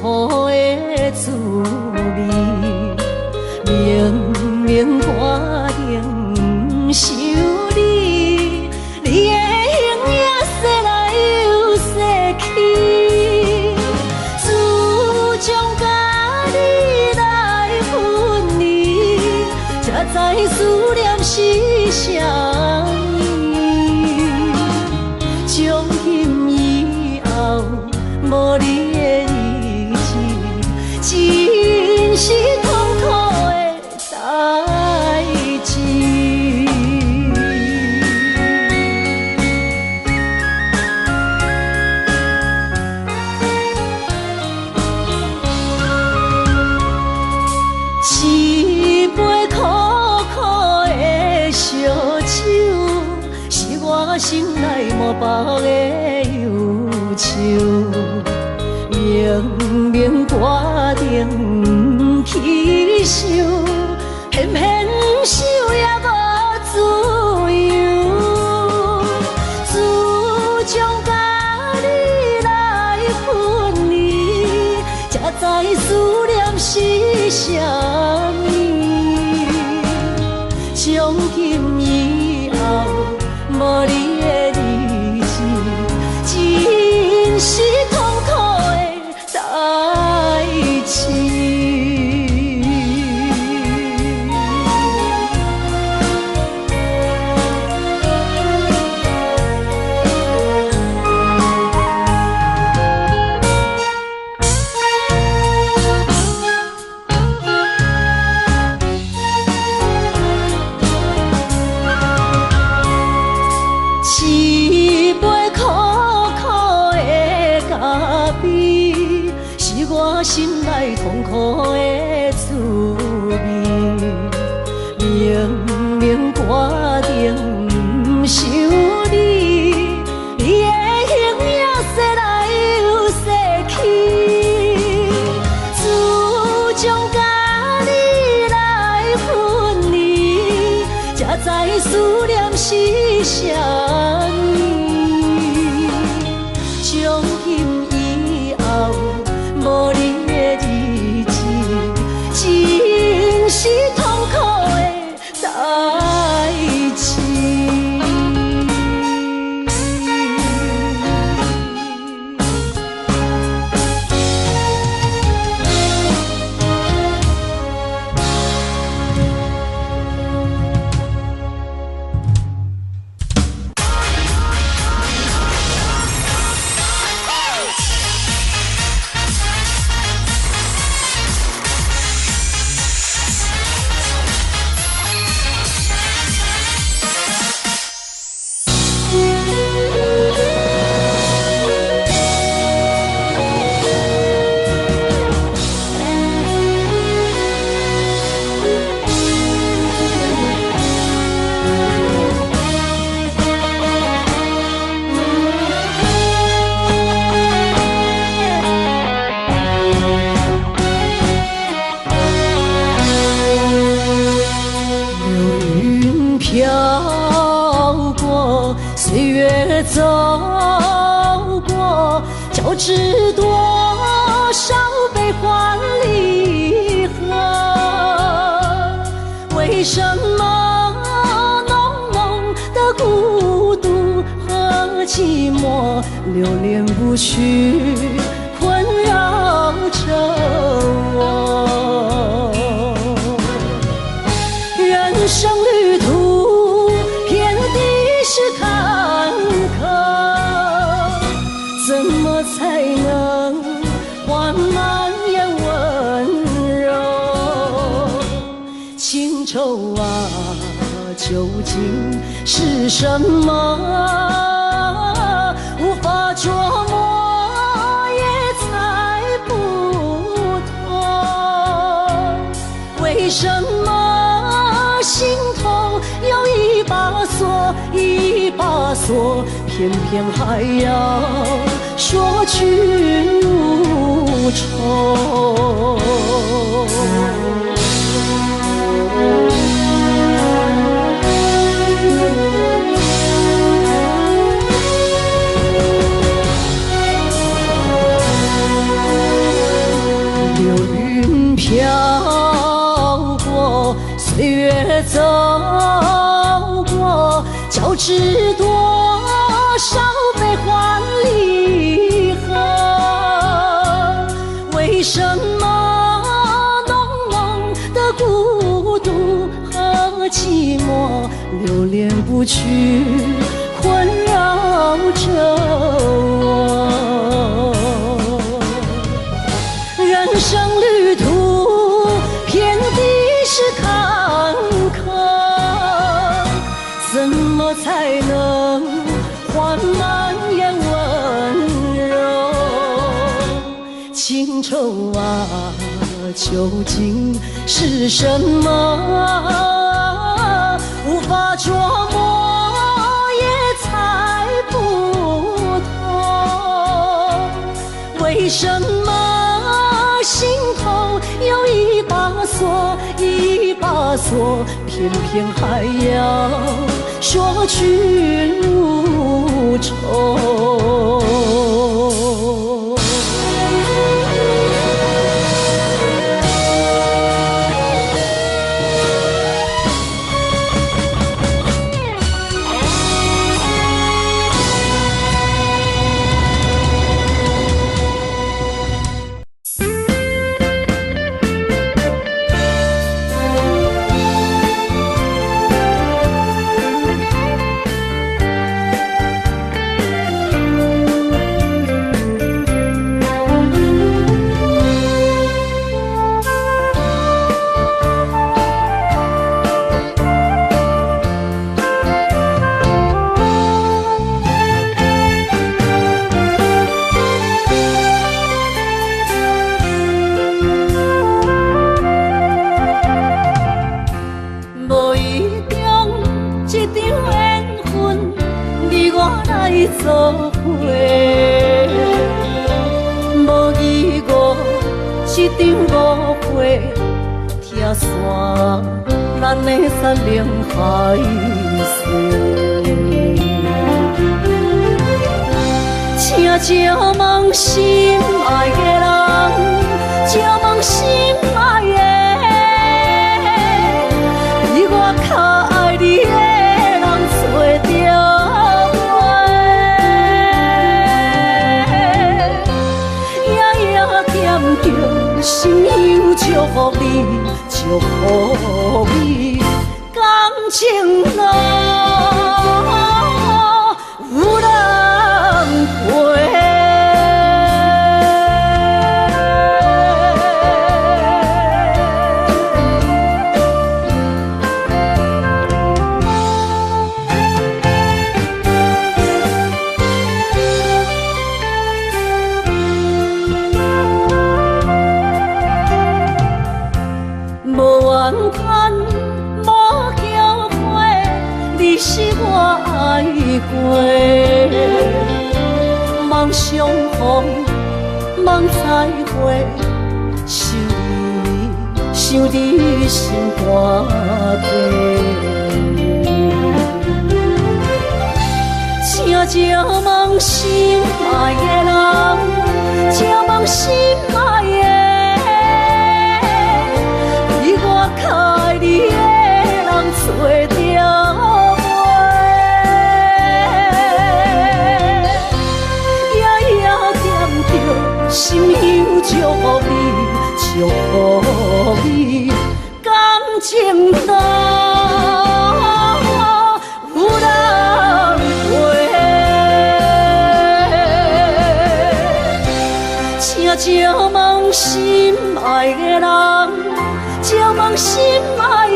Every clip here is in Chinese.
苦的滋味，明明肝顶想你，你的形影说来又说去，自从甲你来分离，才知思念是啥物。从今以后，无你的日子，真是痛苦的代志。一杯苦苦的烧酒，是我心内满腹的忧愁。明明决定去想，偏偏想也无自由。自从甲你来分离，才知思念是啥物。从今以后，无你的日子，真是痛苦的代志。一杯苦苦的咖啡，是我心内痛苦的滋味。明明决定想你，你的形影说来又说去。自从甲你来分离，才知思念是啥物。从今以后，无你的日子，真是痛苦的代志。飘过，岁月走过，交织多少悲欢离合？为什么浓浓的孤独和寂寞流连不去，困扰着我？人生旅途遍地是坎坷，怎么才能缓慢也温柔？情愁啊，究竟是什么？无法琢磨，也猜不透。为什么心头有一把锁，一把锁，偏偏还要说去无愁？流云飘过，岁月走过，交织多少悲欢离合？为什么浓浓的孤独和寂寞流连不去，困扰着我？人生旅途遍地是坎坷，怎么才能换满眼温柔？情愁啊，究竟是什么？无法捉摸，也猜不透。为什么心头有一把锁，一把锁，偏偏还要说去如愁？做伙，无义误，一场误会，拆散咱的山盟海誓。请借问心爱的人，借问心爱的，比我较爱你的人找着。心有祝福你，祝福你，感情路有人陪。是我爱过，梦相逢，梦再会，想你心肝底。请借问心爱的人，借问心爱的，比我较爱你的人找着。心有祝福你，祝福你，感情路有人陪。请借问心爱的人，借问心爱的，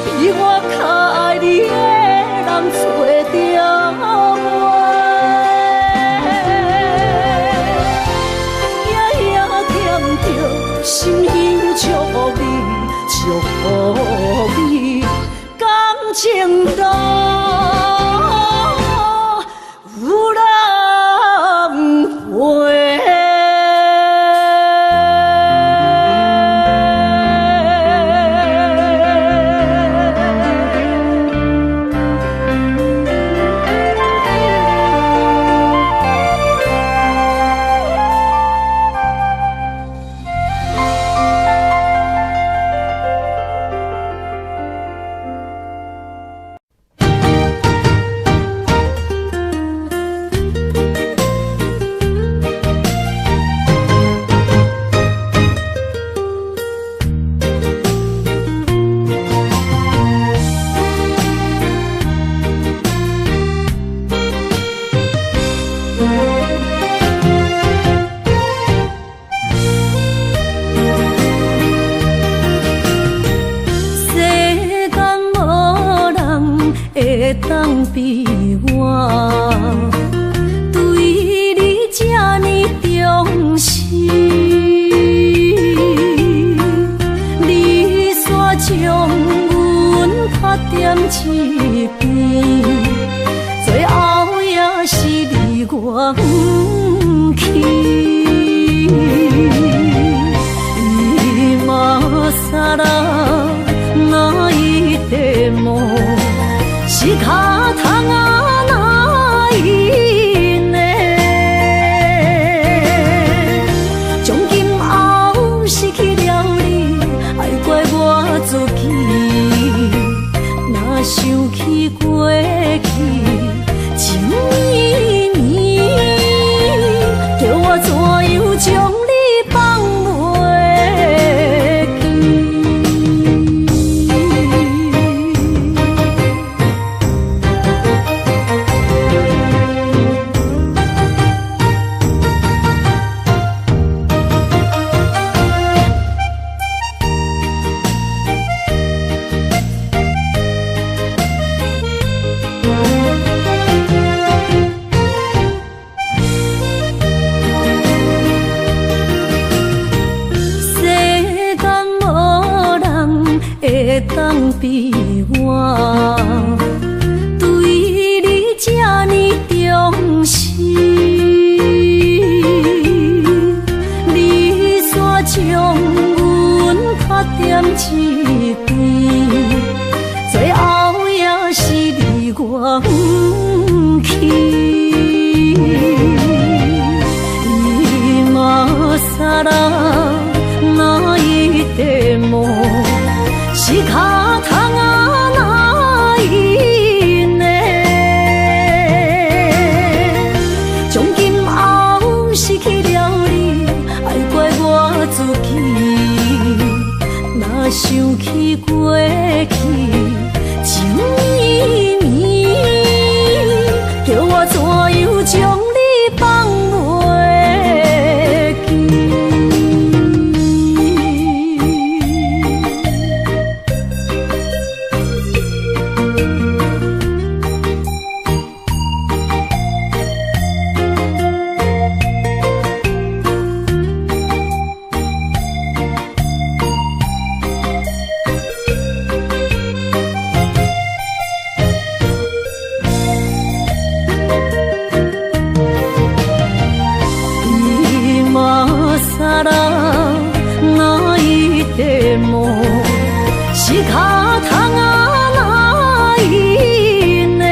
比我较爱你的人找着。心有祝福你，祝福你，感情路有人陪。将你放袂记。当比我对你这呢重视，你煞将阮打点一边，最后也是你我不去。今さら哪一点梦？是脚痛啊，哪一呢？从今后失去了你，爱怪我自己。若想起过去情意绵，叫我怎样将你放袂记？是脚痛啊，哪一呢？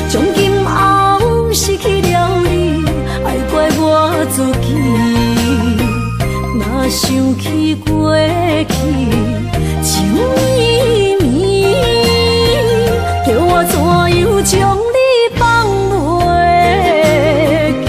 从今后失去了你，爱怪我自己。若想起过去情意绵，叫我怎样将你放袂记？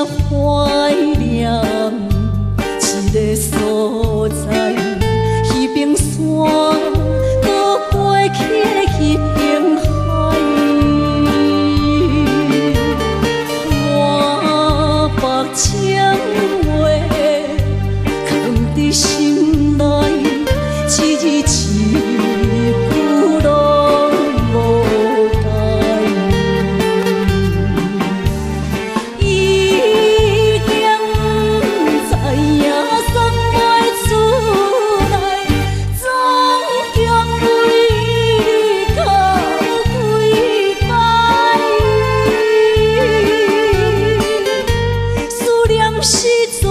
怀念一个所在，迄边山，搁过去迄边海，我把情话藏伫心内，一字一句拢无改。已经不知影怎会出来，总共为你到几摆，思念是最后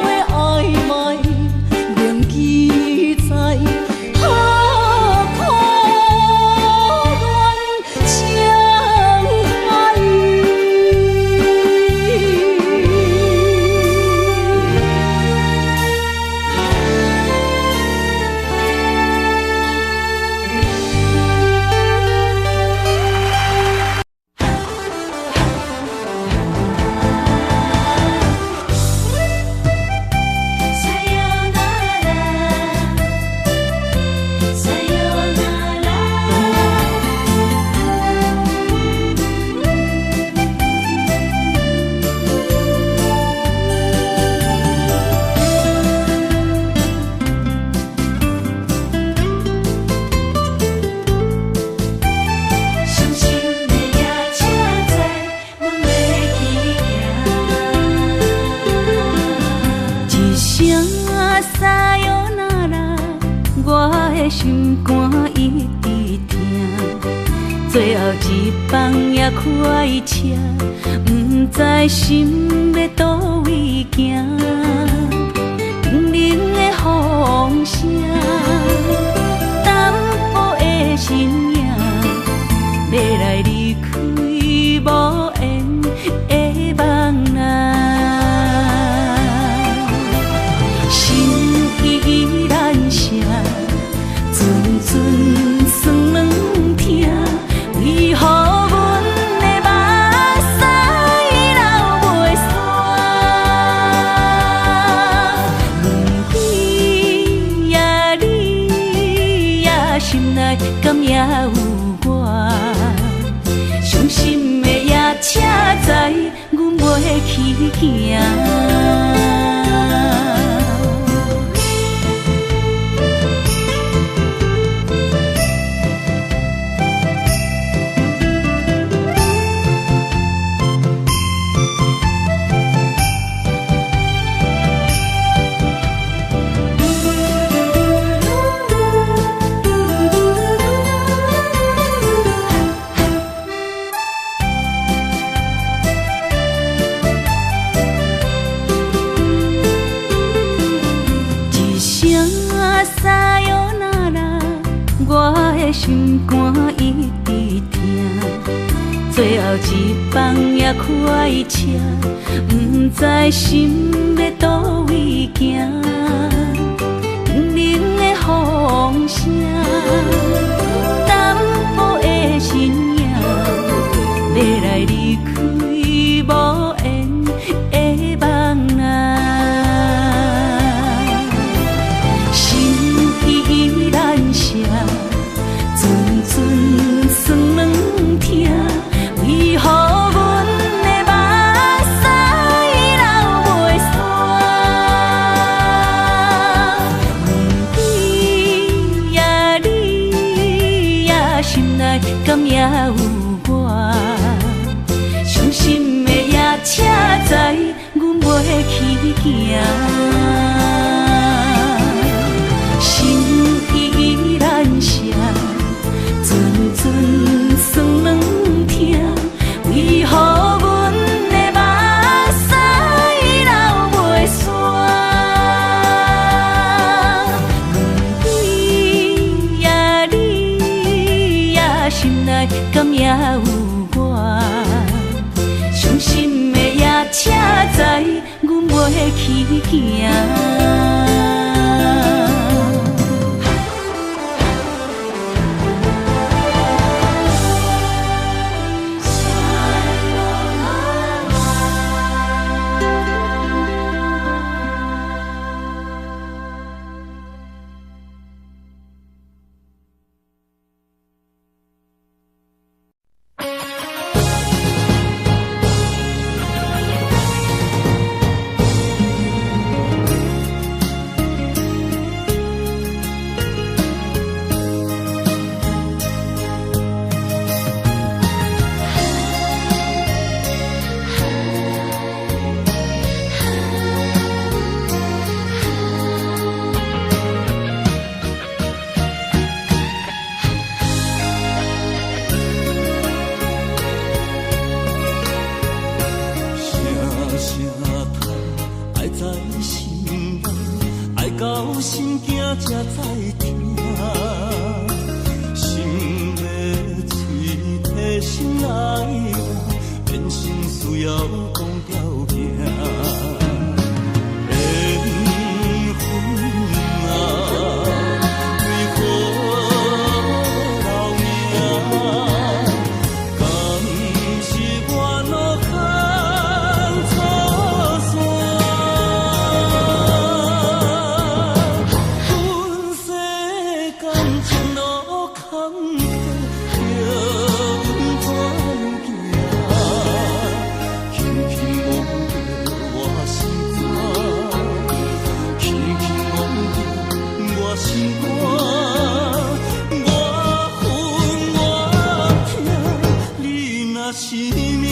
的暧昧，铭记在何苦恋情海。伤心的夜车载阮要去行，一声撒哟那拉，我的心肝一直疼。最后一放也开车，不知心要倒位行。冷冷的风声，淡薄的身影。要来离开无缘的梦啊，心依然舍，阵阵酸软疼，为何阮的目屎流袂煞？问你呀，你呀，心内敢也有我？伤心的夜车载，阮要去行。一声撒哟那拉，我的心肝一直疼。最后一放也开车，不知心要倒位行。冷冷的风声，淡薄的身影，要来离开无缘的梦啊，心依然舍，阵阵酸软疼，为何阮的目屎流袂煞？问你呀，你呀，心内敢也有我？伤心的夜车载，阮要去行。心依然舍，阵阵酸软疼，为何阮的目屎流袂煞？问你呀，你呀，心内敢也有我？伤心的夜车载，阮要去行。心惊才知听，心要嘴替心爱我，变成需要讲条件。缘分啊，为何留名？敢是我脑壳错线？是命。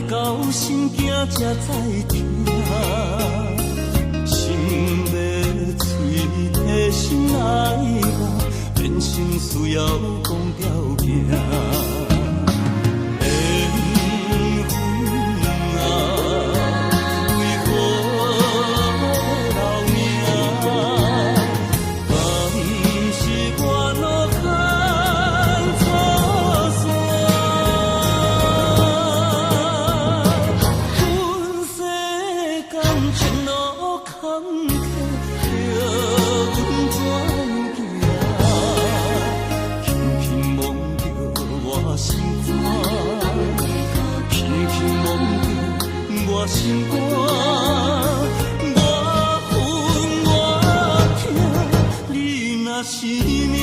到心惊才知听，心要嘴替心爱我，变成需要讲条件。心肝，我恨我痛，你若是命。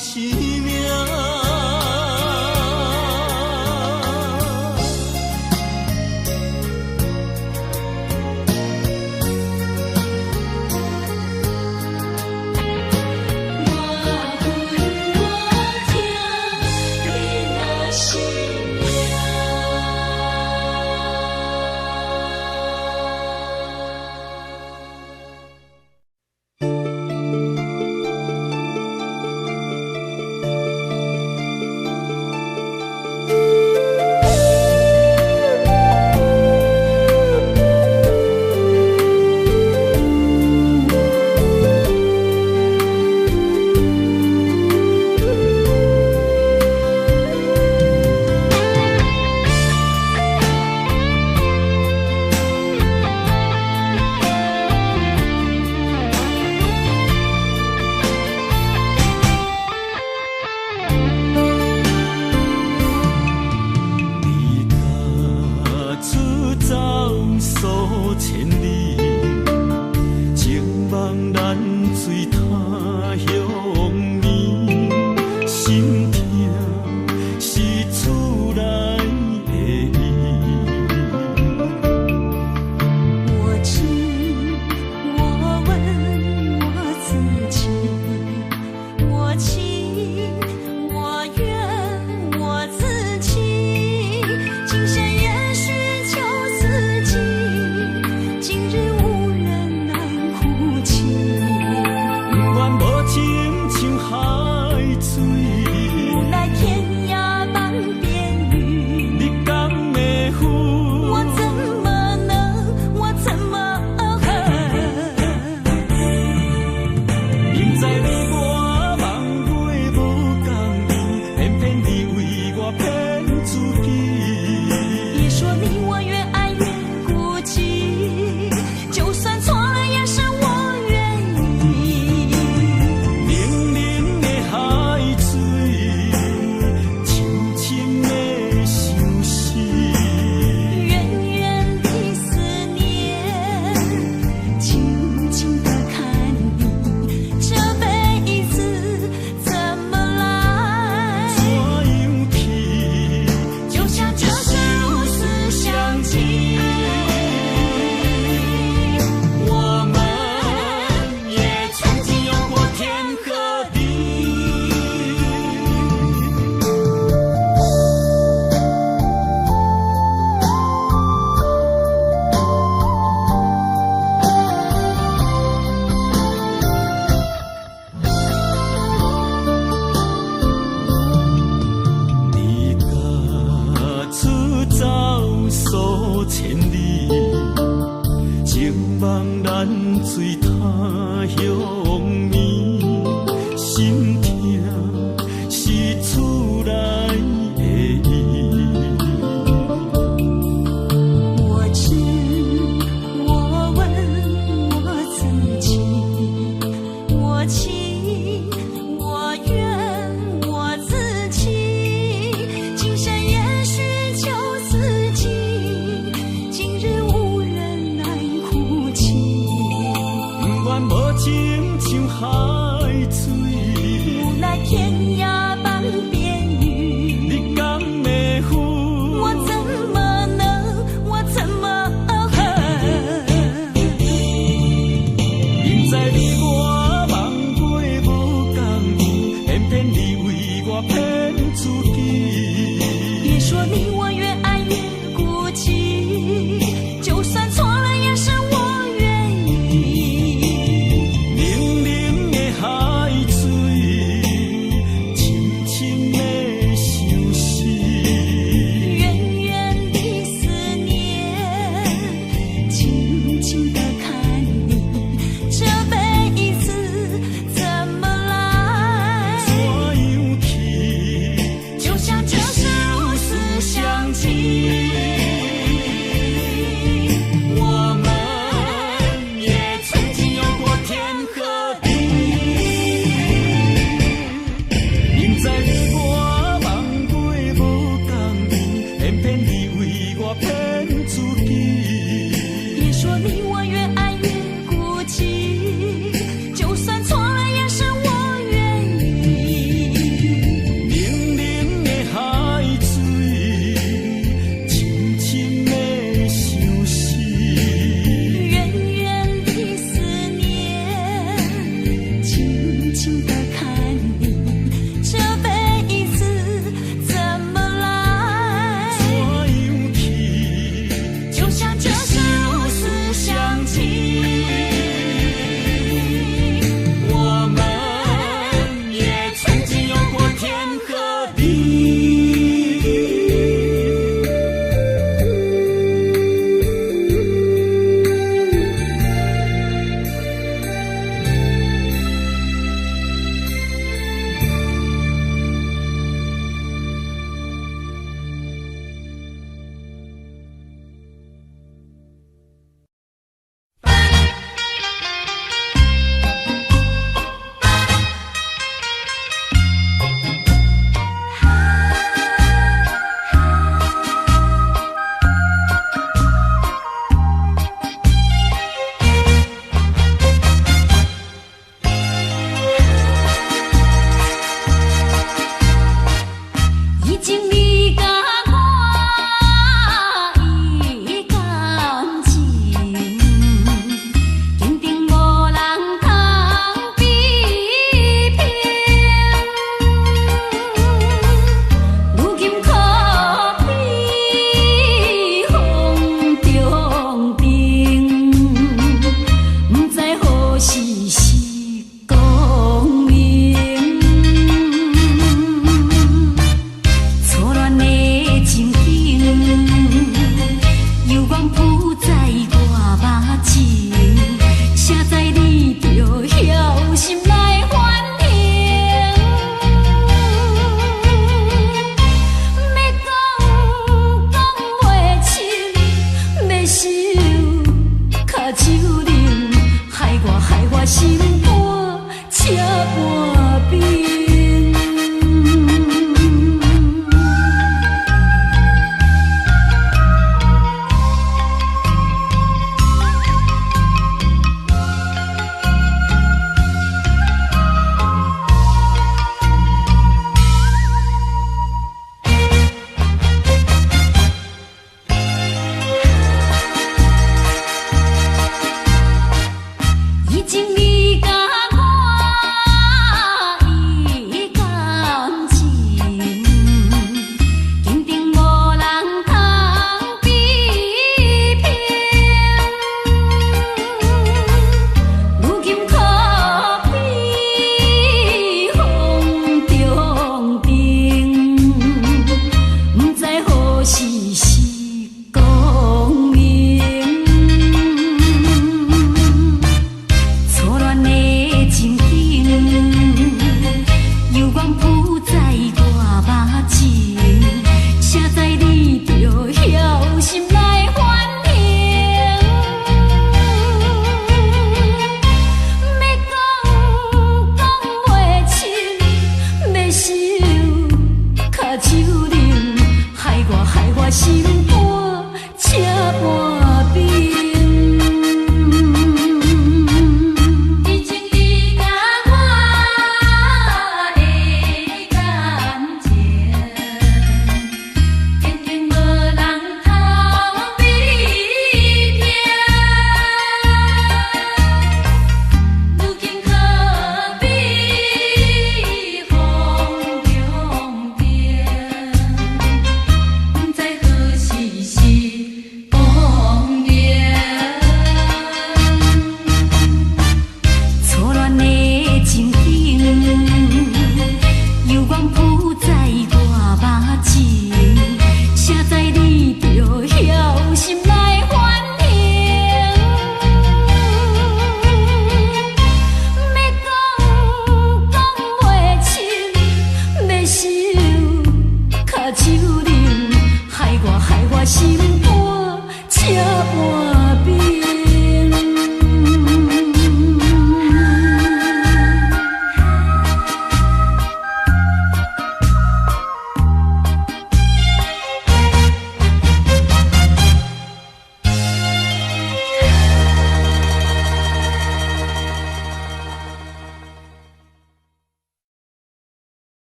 是命。今日放咱水他乡眠，心痛是厝内的伊。我知，我问我自己，我情我愿我自己，今生也许求自己，今日无人来哭泣。不愿无情像海水，无奈天涯半边雨，你敢会负？我怎么能，我怎么恨？明知你我梦过无共伊，偏偏你为我骗自己。别说你我越爱越孤寂，就算错了也是我愿意。冷冷的海水，深深的相思。远远的思念，静静地看你，这辈子怎么来？怎样去？就像这是如此相契。我们也曾经有过天和地，明知你我梦过无共伊，偏偏你为我骗自己。别说你我越爱越孤寂，就算错了也是我愿意。冷冷的海水，深深的相思。远远的思念，静静地看你，这辈子怎么来？怎样去？我心肝车半边。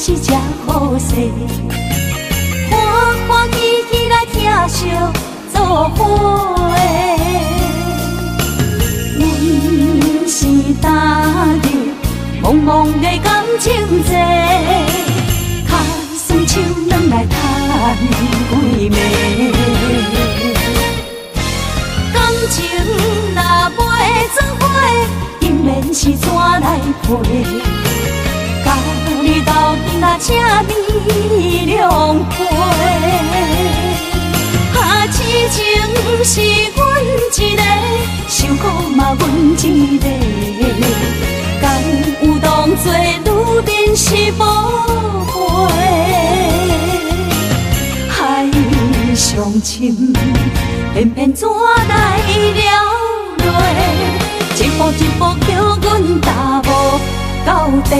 是只好势，欢欢喜喜来疼惜做伙的。阮是踏入茫茫的感情债，脚酸手软来叹几暝。感情若袂做伙，因免是怎来陪？你斗阵啊，请你谅解。痴情是阮一个，受苦嘛阮一个。敢有当作女人是无陪？海上深，偏偏怎来了落？一步一步叫阮踏无到底。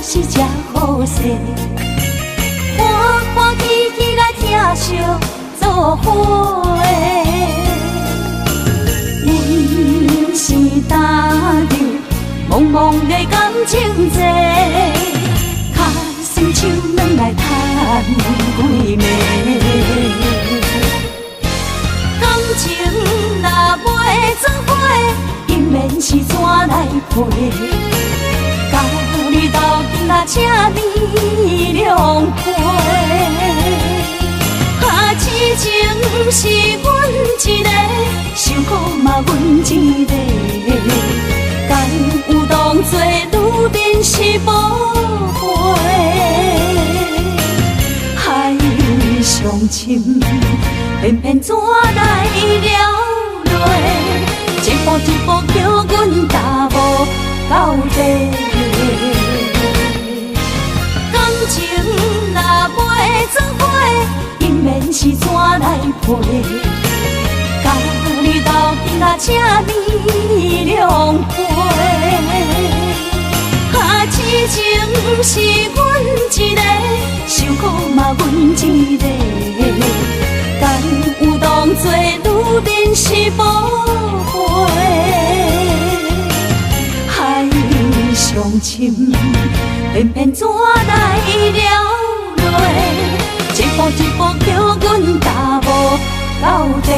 是只好势，欢欢喜喜来疼惜做伙的。阮是踏入茫茫的感情债，脚酸手软来叹几暝。感情若袂做伙，因免是怎来陪？你斗阵啊，请你谅解。痴情是阮一个，受苦嘛阮一个。敢有当作女人是无陪？海上深，偏偏怎来了落？一步一步叫阮踏无到底。感情若袂做伙，因免是怎来陪？甲你斗阵啊，请你谅解。痴情是阮一个，受苦嘛阮一个，敢有当作女人是无悔，海上深，偏偏怎来了落？一步一步叫阮踏无到底。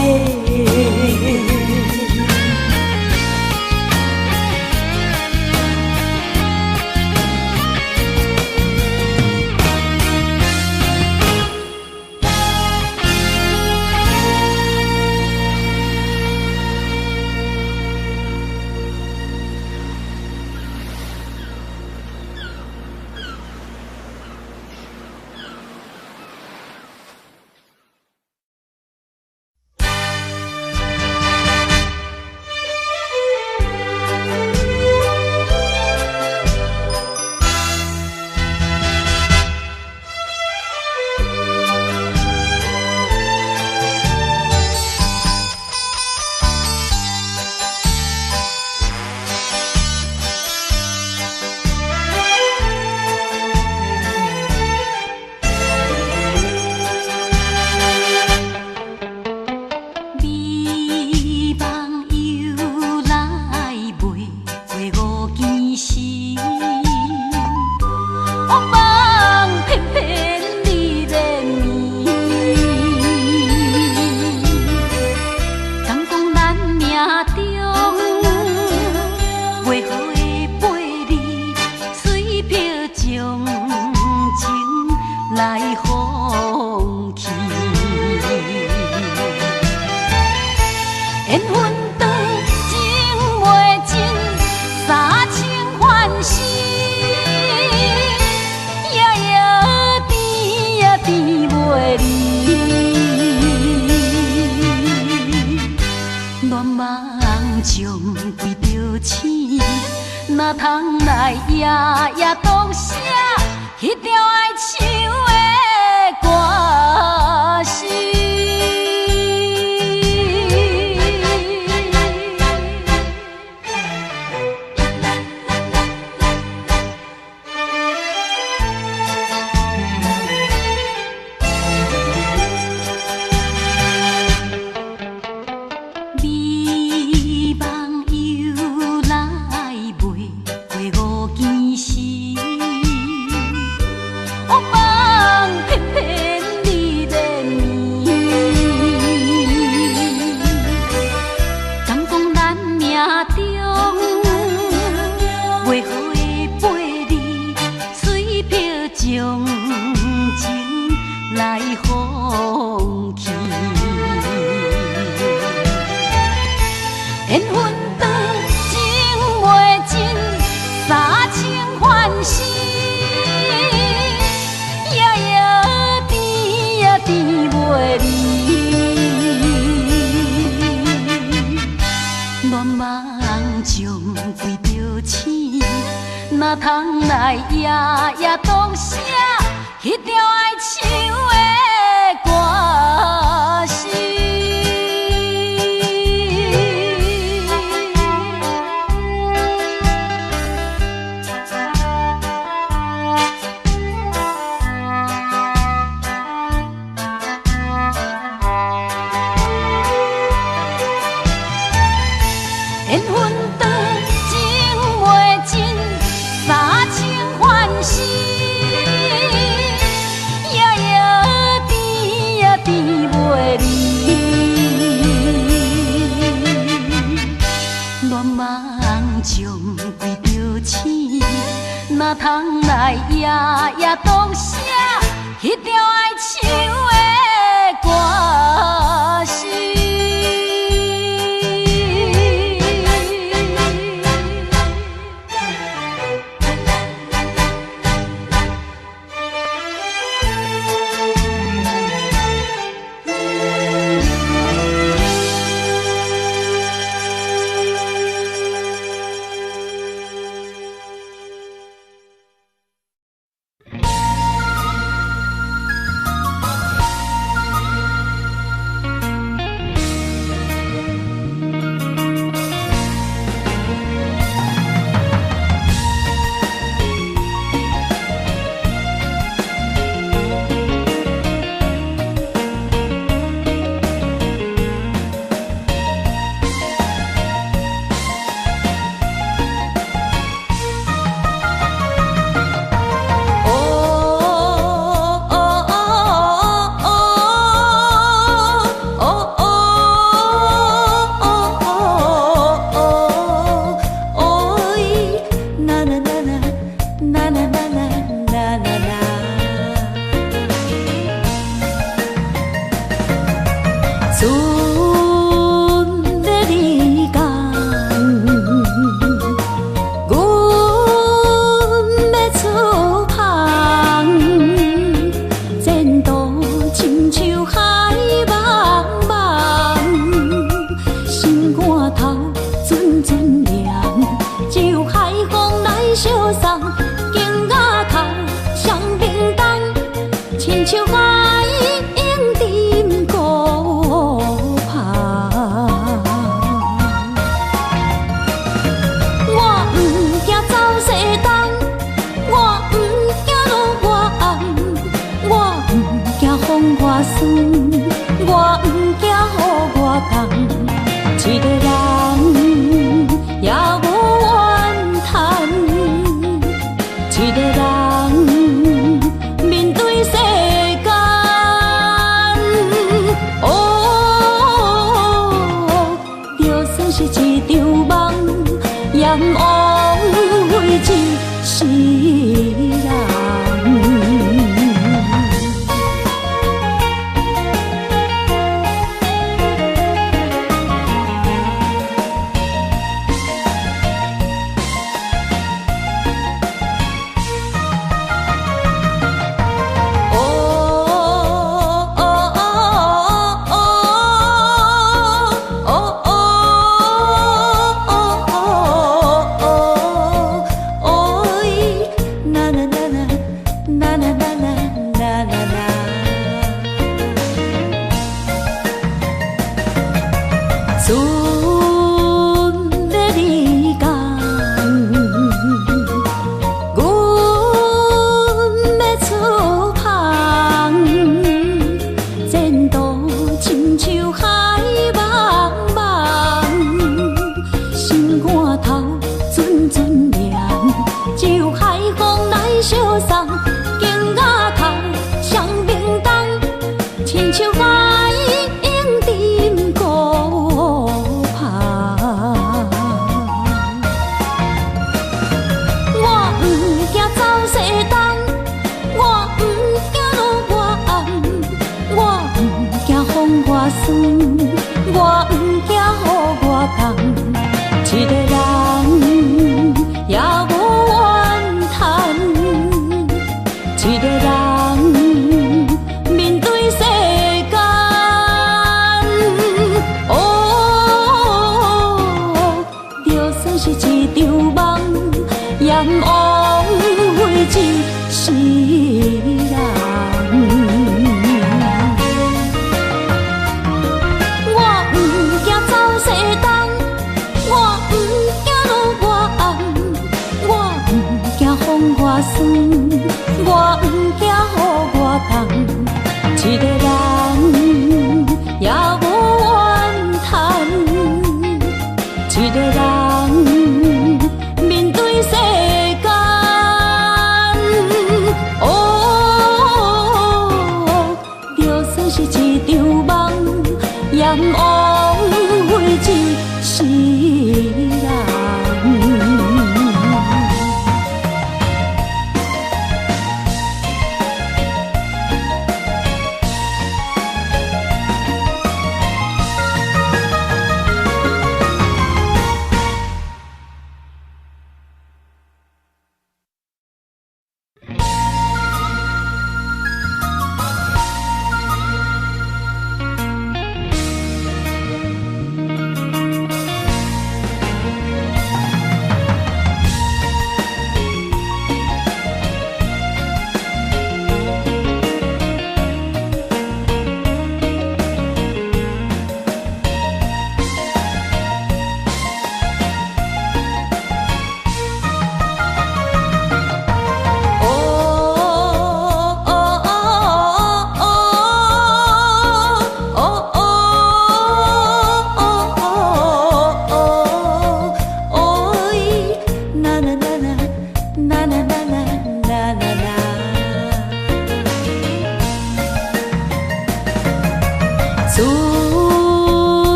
哪通来夜夜当写迄条爱唱的歌词？哪通来夜夜当写迄条爱唱的歌词？缘分长，情袂尽。三情幻死，夜夜甜呀甜袂离。恋梦将规条星，哪通来夜夜当写迄条爱唱的歌词？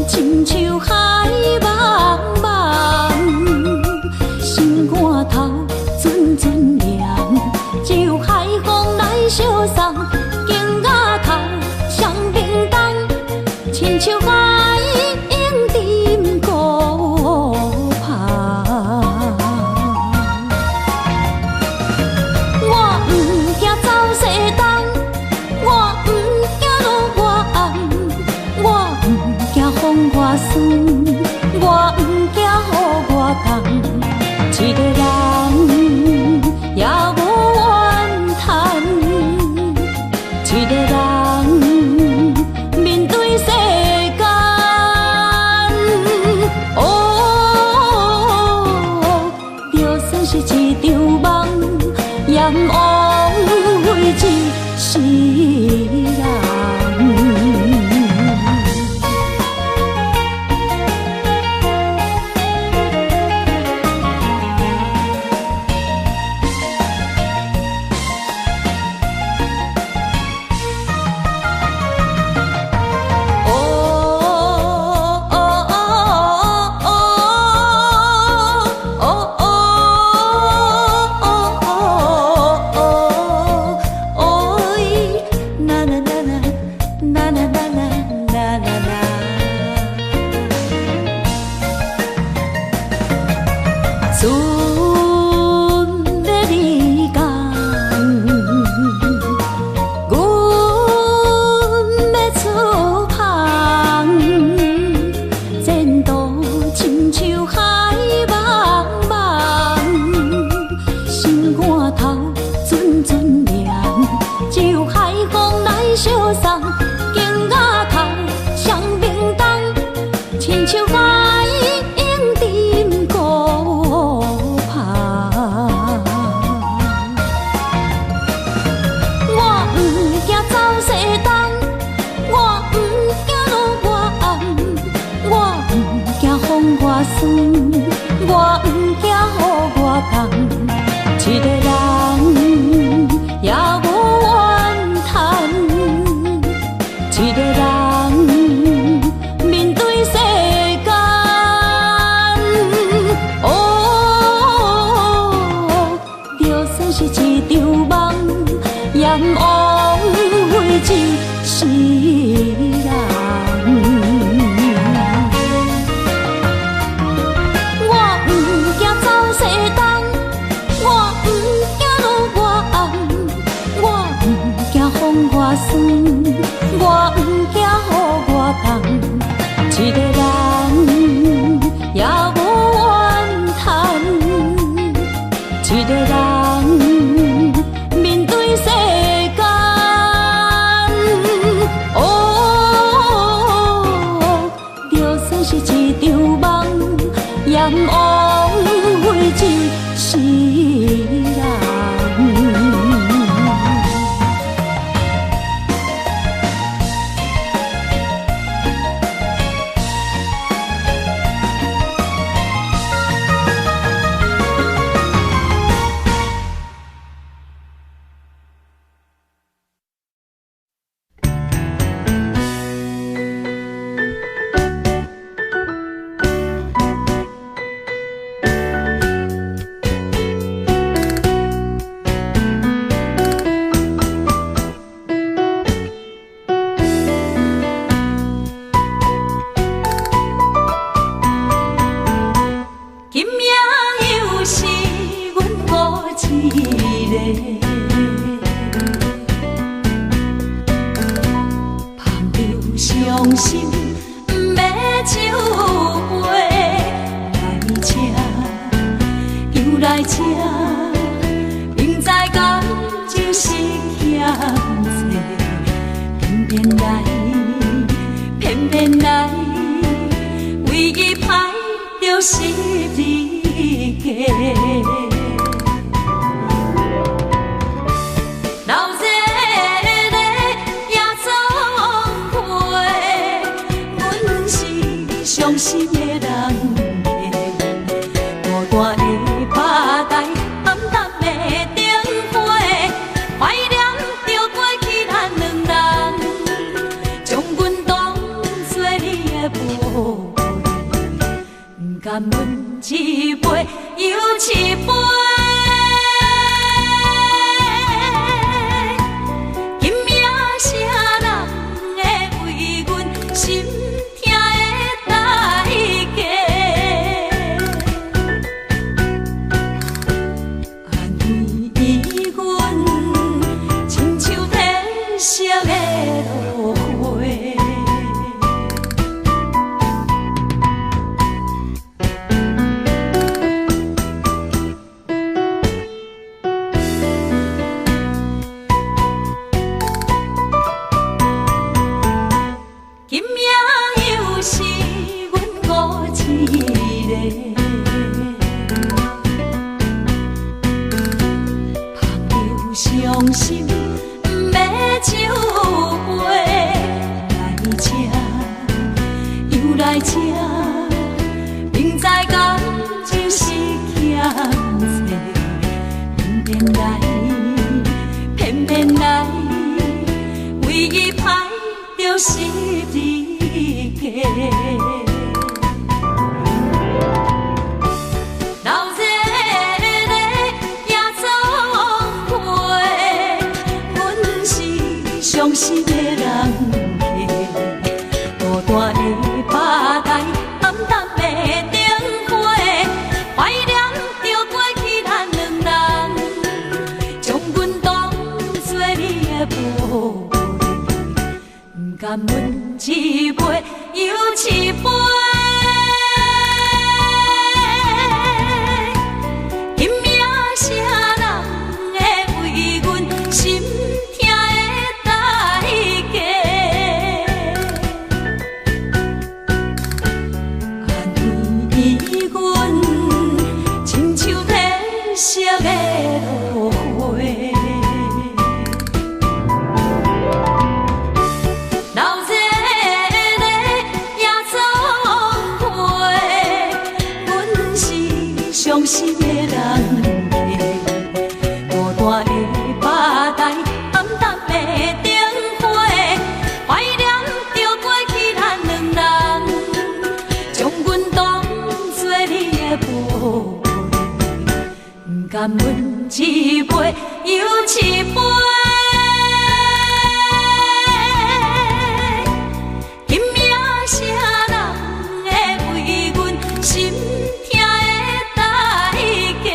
亲像海茫茫，我不惊予我讲，一个人也无怨叹，一个人面对世间。哦，就算是一场梦，也毋枉费一世人。我不惊予我讲，一个人也无怨叹，一个人面对世间。哦，就算是一场梦，也毋枉费一世人。我不惊予我讲，一个人也无怨叹，一个人面对世间。哦，就算是一场梦，也毋枉费一世人。伤心的人，大大的拍台，暗淡的灯花，怀念着过去咱两人，将阮当作你的宝贝，不甘阮一杯又一杯。今夜啥人会为阮心？个。朋友伤心，不要酒杯来吃，又来吃，明知感情是欠债，偏偏来，唯一歹就是你家。伤心的人客，孤单的吧台，暗淡的灯火，怀念着过去咱两人，将阮当作你的宝贝，不甘阮一杯又一杯。今夜谁人会为阮心？色的落花，流热的夜总会，阮是伤心的人客，孤单的吧台，暗淡的灯火，怀念着过去咱两人，将阮当作你的宝。甘阮一杯又一杯，今夜谁人会为阮心痛的代价？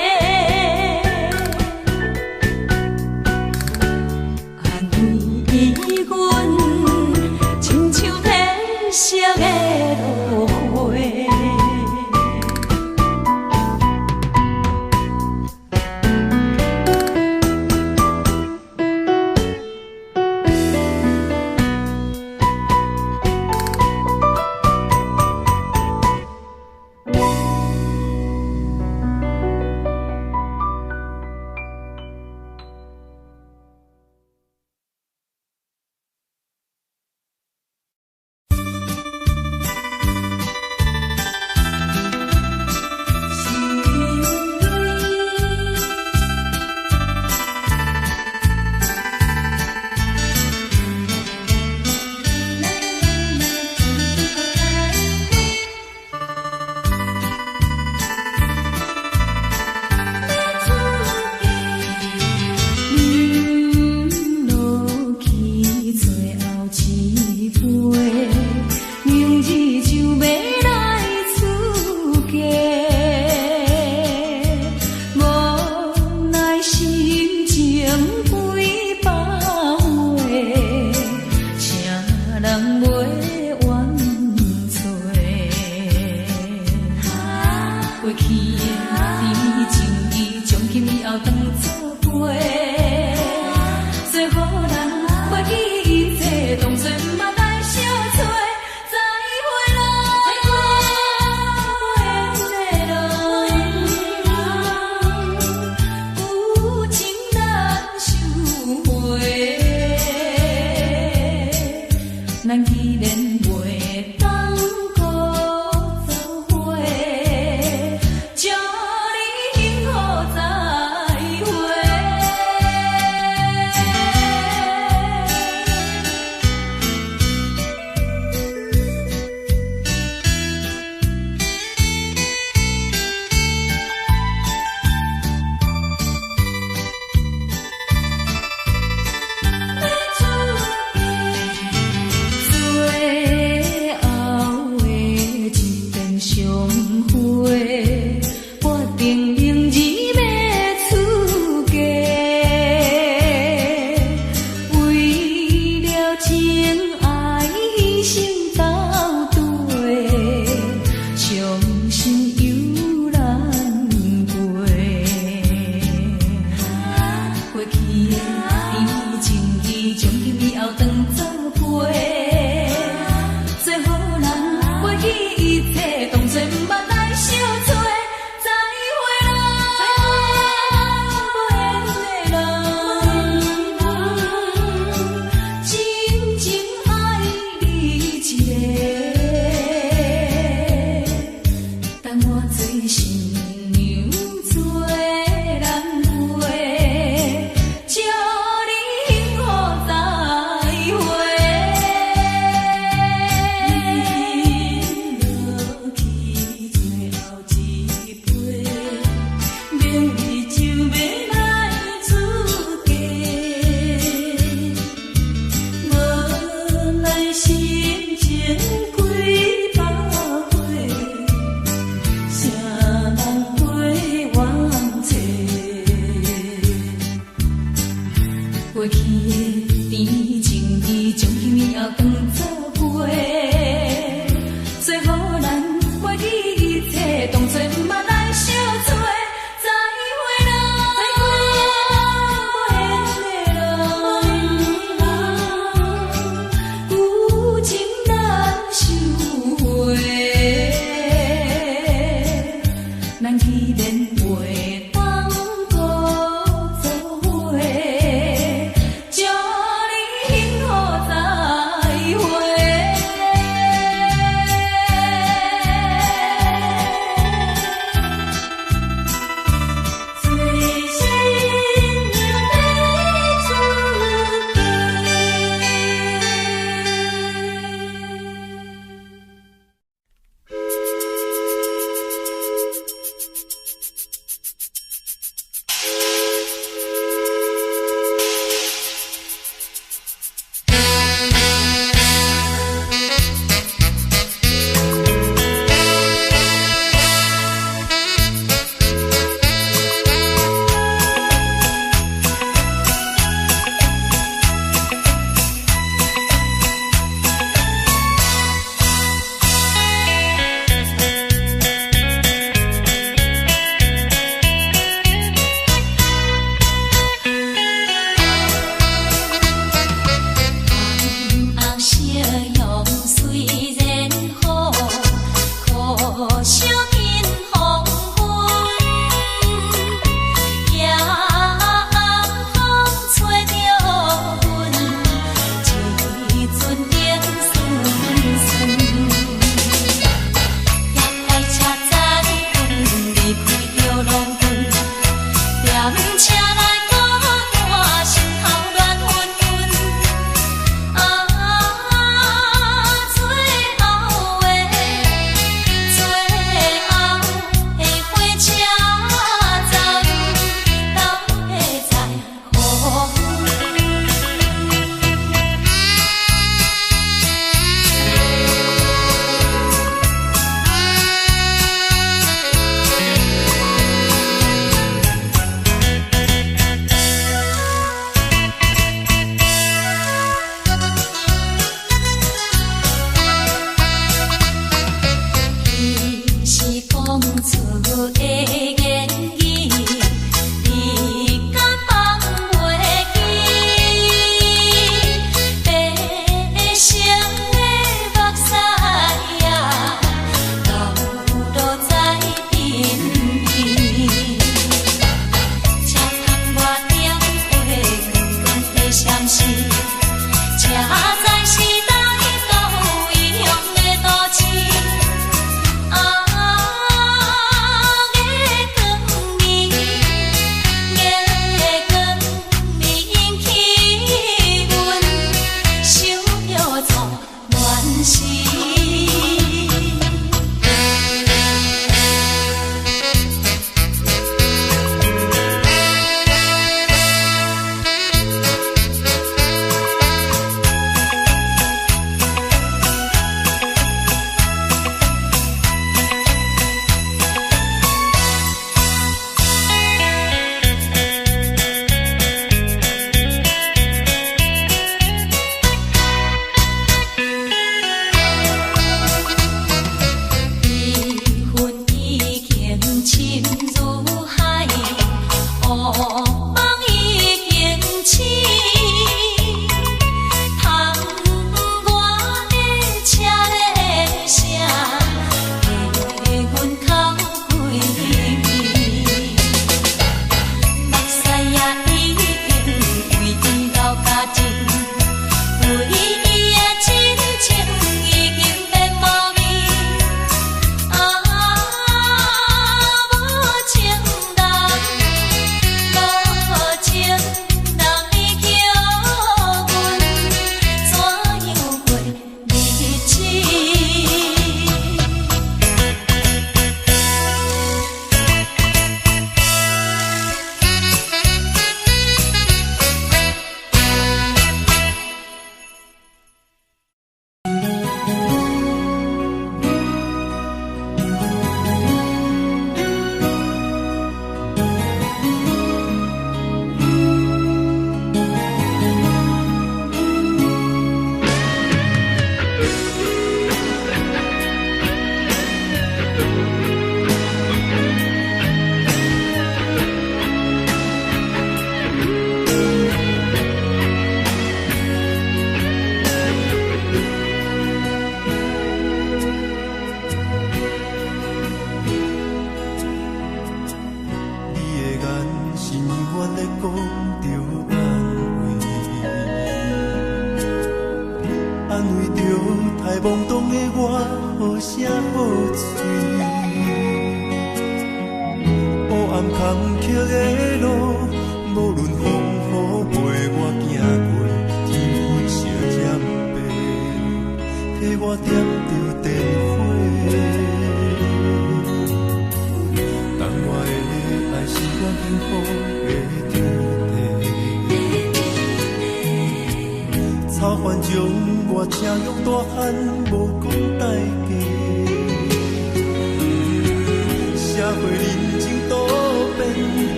安慰阮，亲像褪色的落花。最好人过去一切当作毋捌。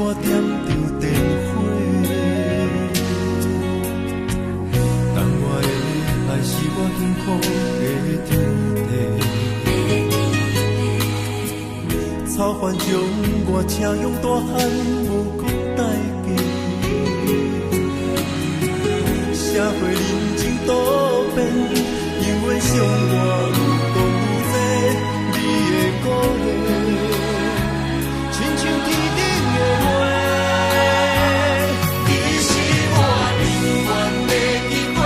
我点着电火，的天地。草原中我请用大汉无讲代价，社会认真多变，永远相我有讲有这你的鼓励，亲像天顶的花。你是我永远的机会，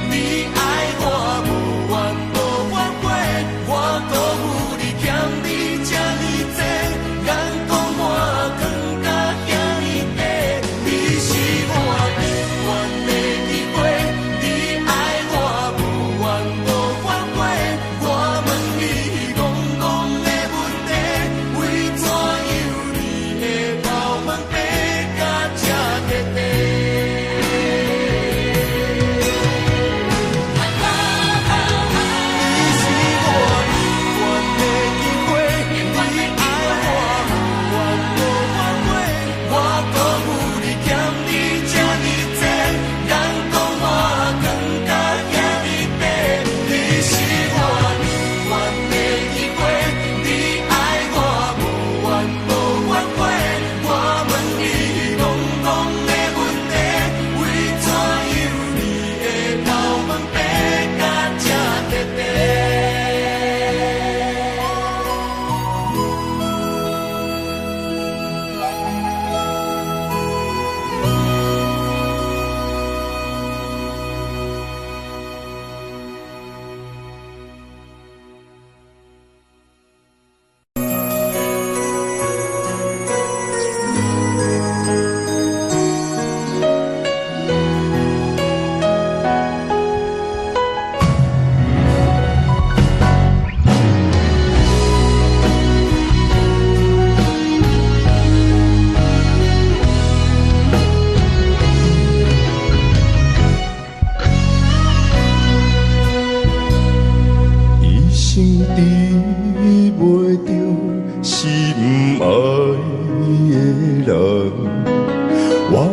你爱我无怨无怨过，我辜负你欠你这呢多，人讲我更加遐呢多。你是我永远的机会，你爱我无怨无怨过，我问你戆戆的问题，为怎样你会跑问白甲这彻底？你是我永远的机会，你爱我无怨无怨过，我辜负你欠你这呢多，人讲我更加遐呢多。你是我永远的机会，你爱我无怨无怨过，我问你戆戆的问题，为怎样你会跑问白甲这彻底？一生治袂着心爱的人，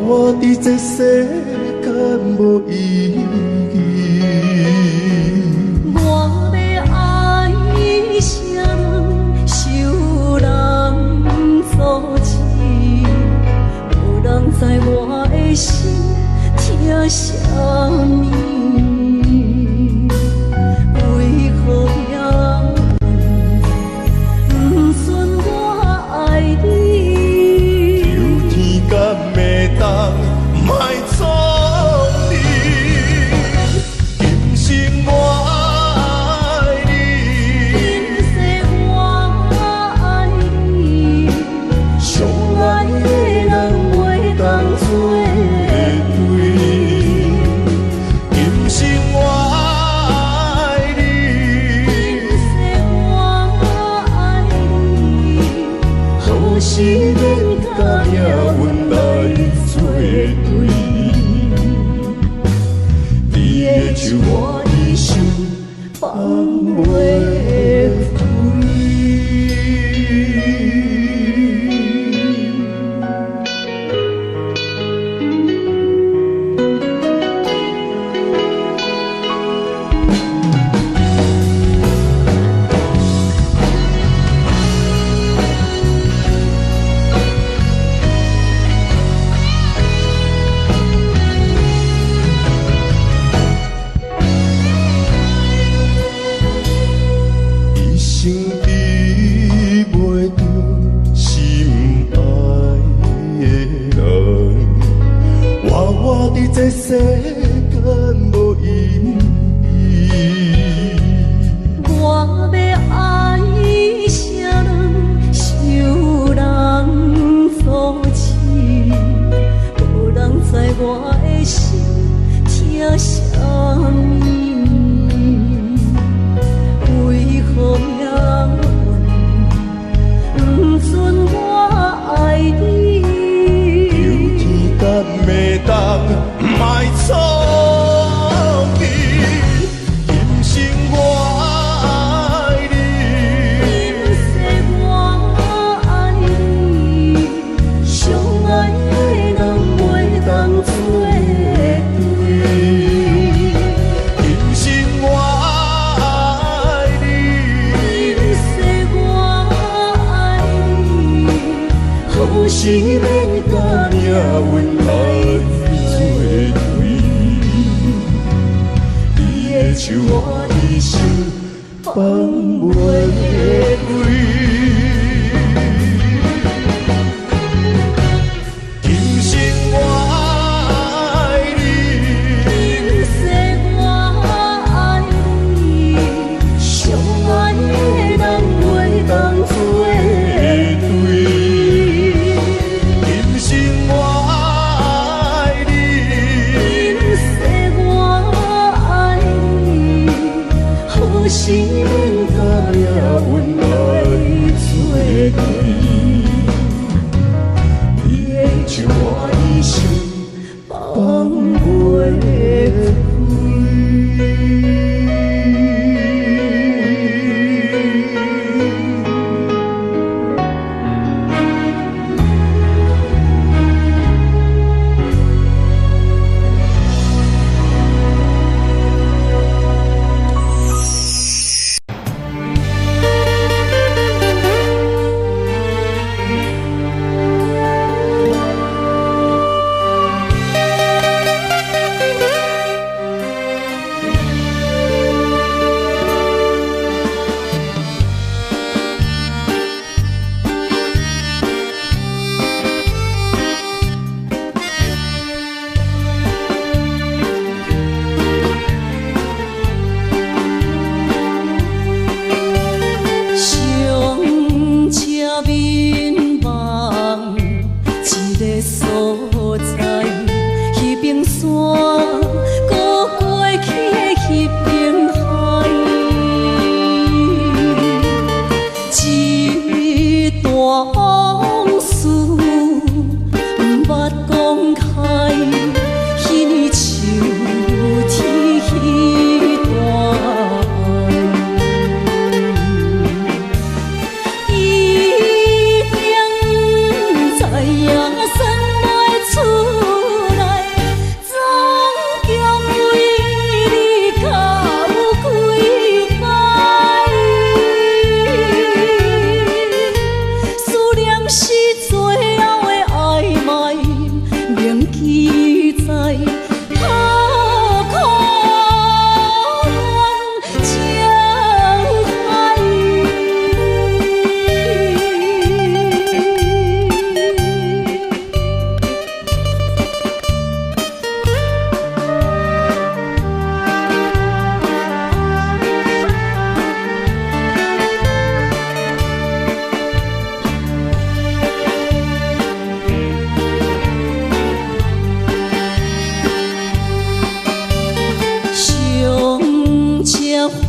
活伫这世间无意义。我要爱啥人，受人阻止，无人知我的心疼啥物。为何也不准我爱你？有天敢会当莫错你，今生我爱你，今世我爱你，相爱的人袂当做对。今生我爱你，今世我爱你，好时免甲命运来作对。你的手我一生放袂开。一生治袂着心爱的人，活伫这世间无意义。我要爱啥人，受人阻止，无人知我的心疼啥物。为何也不准我爱你？有天敢会当莫错你，今生我爱你，今世我爱你，相爱的人袂当做对。像我一生放袂开。今生我爱你，今世我爱你，相爱的人袂当做对。今生我爱你，今世我爱你，好心甲了阮来做对。你会像我一生放袂开。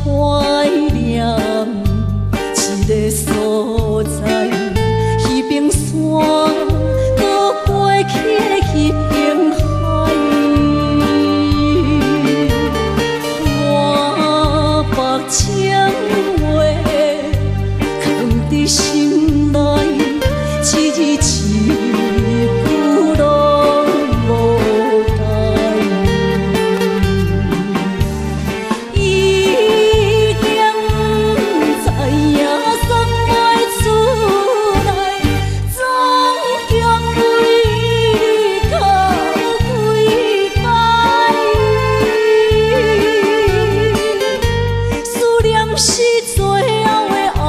怀念一个所在，迄边山，搁过去的迄边海。我把情话藏伫心内，一字一句拢无改。已经知影送袂出来，总共为你哭几摆。思念是最后的暧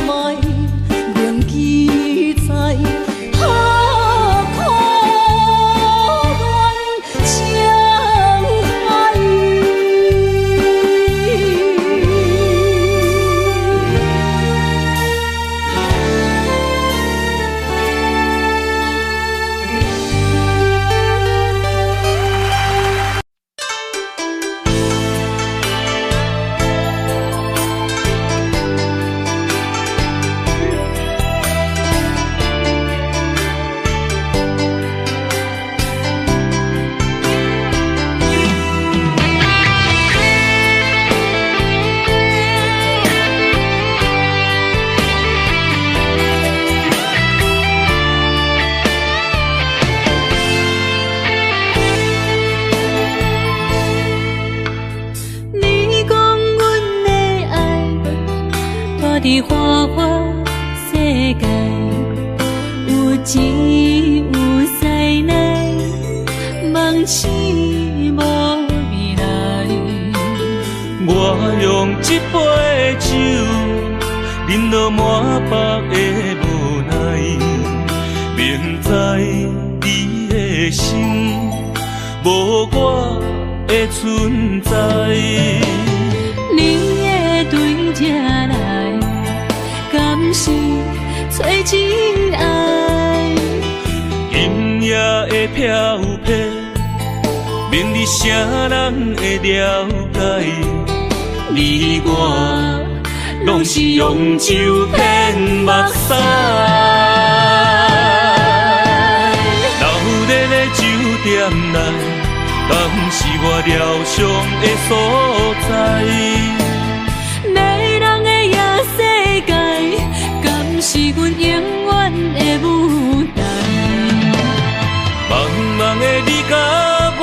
昧，铭记在何苦恋情海。你讲阮的爱住伫花花世界，有钱有势来，梦醒无未来。我我用一杯酒，饮落满腹的无奈，明知你的心无我的存在。你的对着来，敢是找真爱？音乐的飘撇，明日谁人会了解？你我拢是用酒骗目屎，留在咧酒店内，敢是我疗伤的所在？迷人的夜世界，敢是阮永远的舞台？茫茫的你甲我，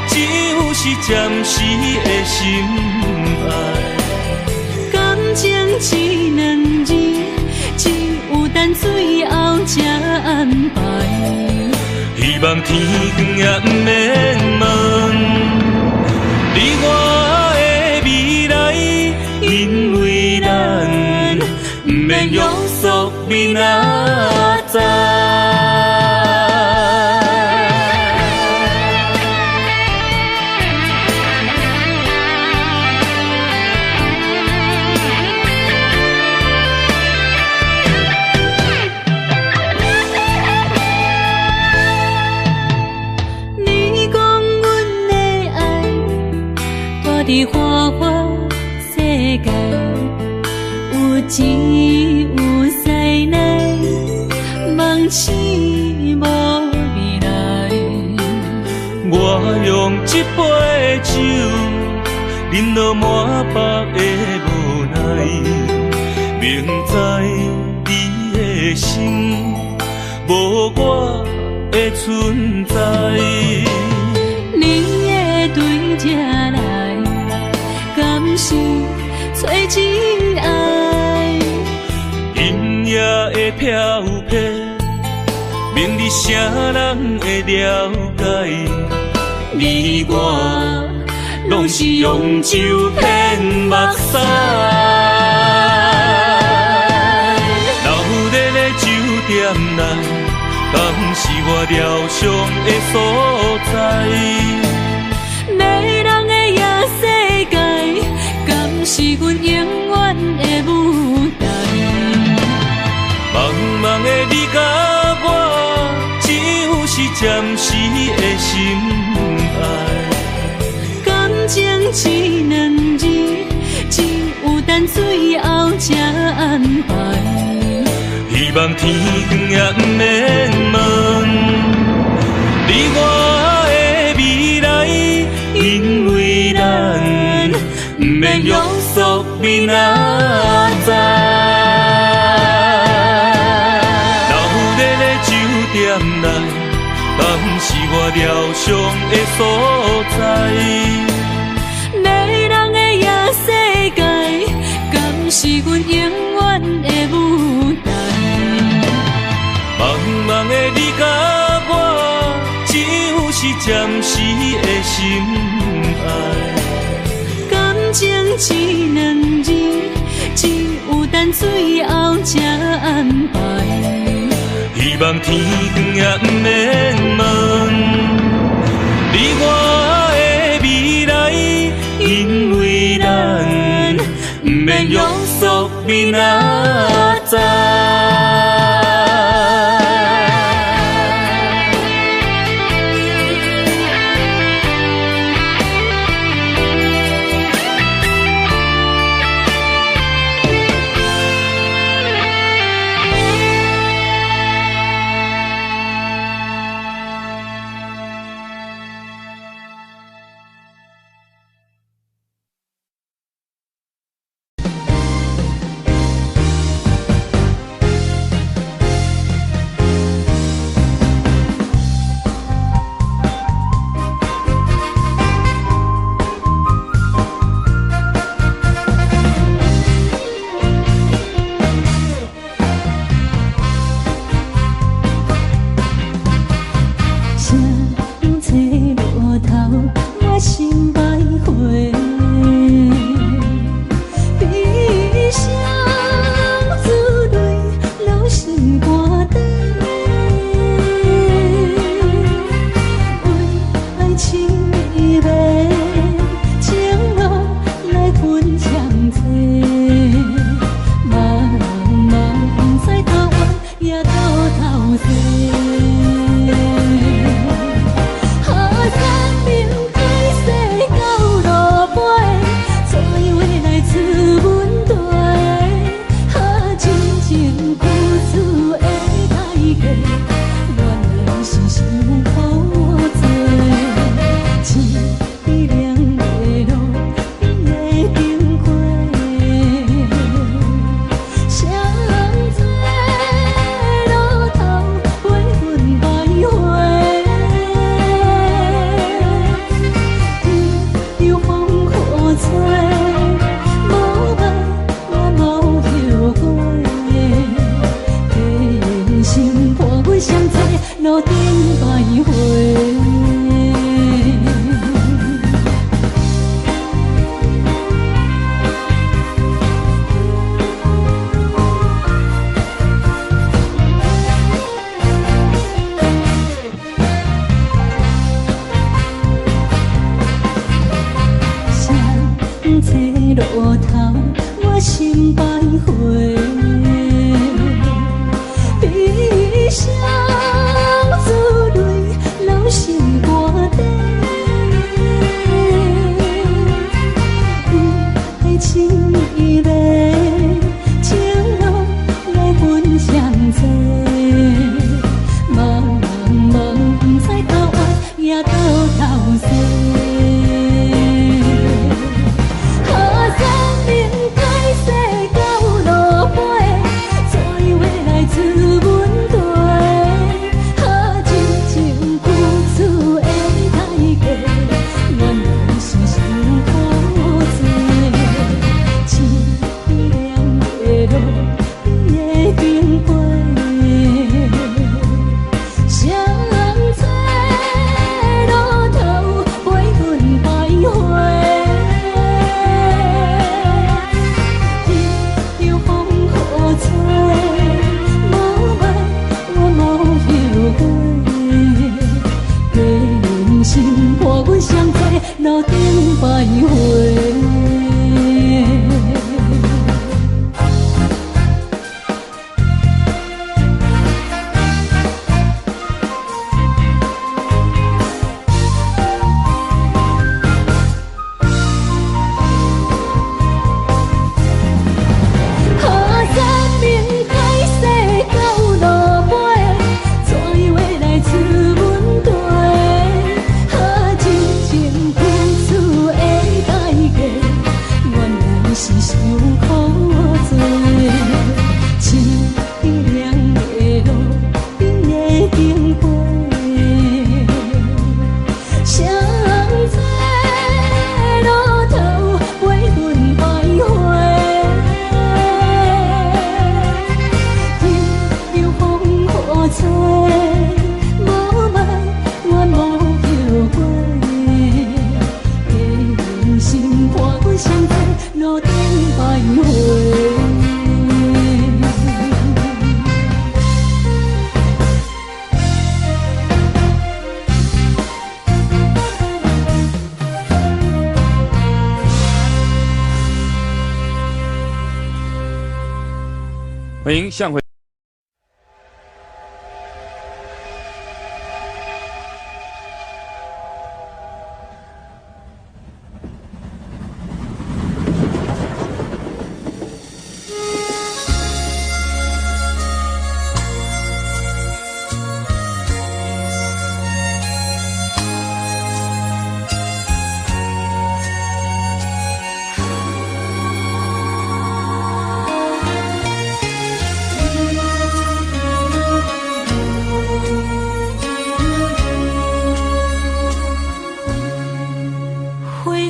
只有是暂时的心爱。感情只两字，只有等最后才安排。希望天光也不免问，你我的未来，因为咱不免约束明仔载。伫花花世界，有钱有势来，梦醒无未来。我用一杯酒，饮落满腹的无奈，明知你的心无我的存在。你的对着来，敢是找真爱？音乐的飘撇，明日谁人会了解？你我拢是用酒骗目屎，留在咧酒店内，敢是我疗伤的所在？迷人的夜世界，敢是阮永远的舞台？茫茫的你甲我，只有是暂时的心爱。感情只两字，只有等最后才安排。希望天光也不免问，你我的未来，因为咱不免约束明仔载。留在咧酒店内，敢是我疗伤的所在？迷人的夜世界，敢是阮永远的舞台？茫茫的你甲我，只有是暂时的心爱。感情只两字，只有等最后才安排。希望天光也不免问，你我的未来，因为咱不免约束明仔载。路头，我心徘徊。悲伤珠泪流成歌底，不爱凄美，情路来分相济。茫茫不知到爱也到头西。路顶徘徊。欢迎向回。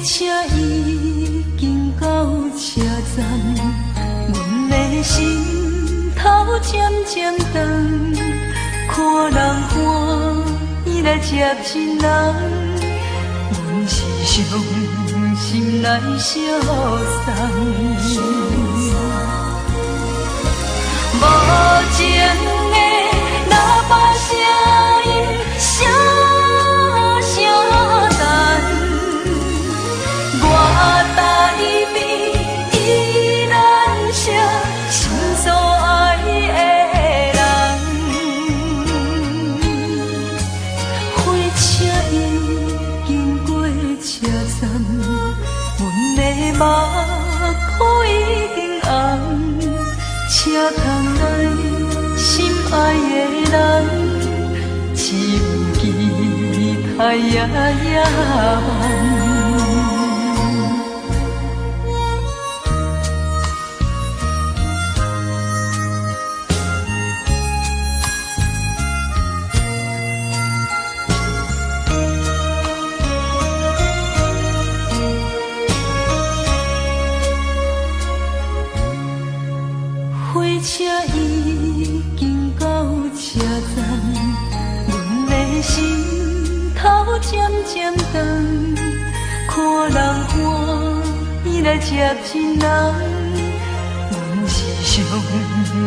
车已经到车站，阮的心头渐渐长，看人欢喜来接亲人，阮是伤心来相送。无情的喇叭声音，声声淡。我台边依然写心所爱的人，火车已经过车站，阮的目眶已经红，车窗内心爱的人，只有期待夜梦。火车已经到车站，阮的心头渐渐长，看人欢喜来接亲人，阮是伤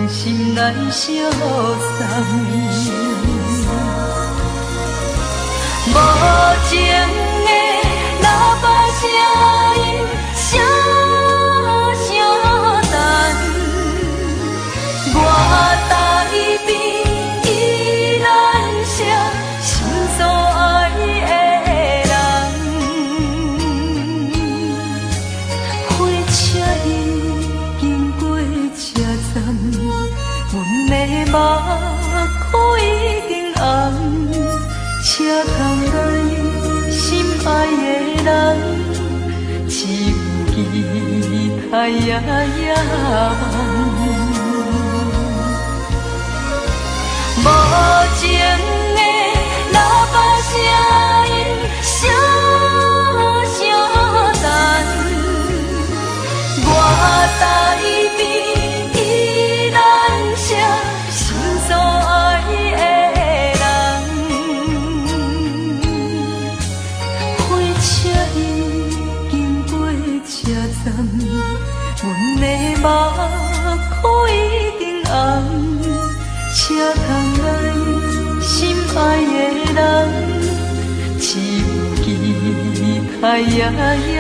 心来相送。无情的喇叭声音，声太呀呀，无情的喇叭声音声声淡，我台边依然写心所爱的人，火车已经过车站，阮的目眶已经红，车窗内心爱的人，只有期待呀呀。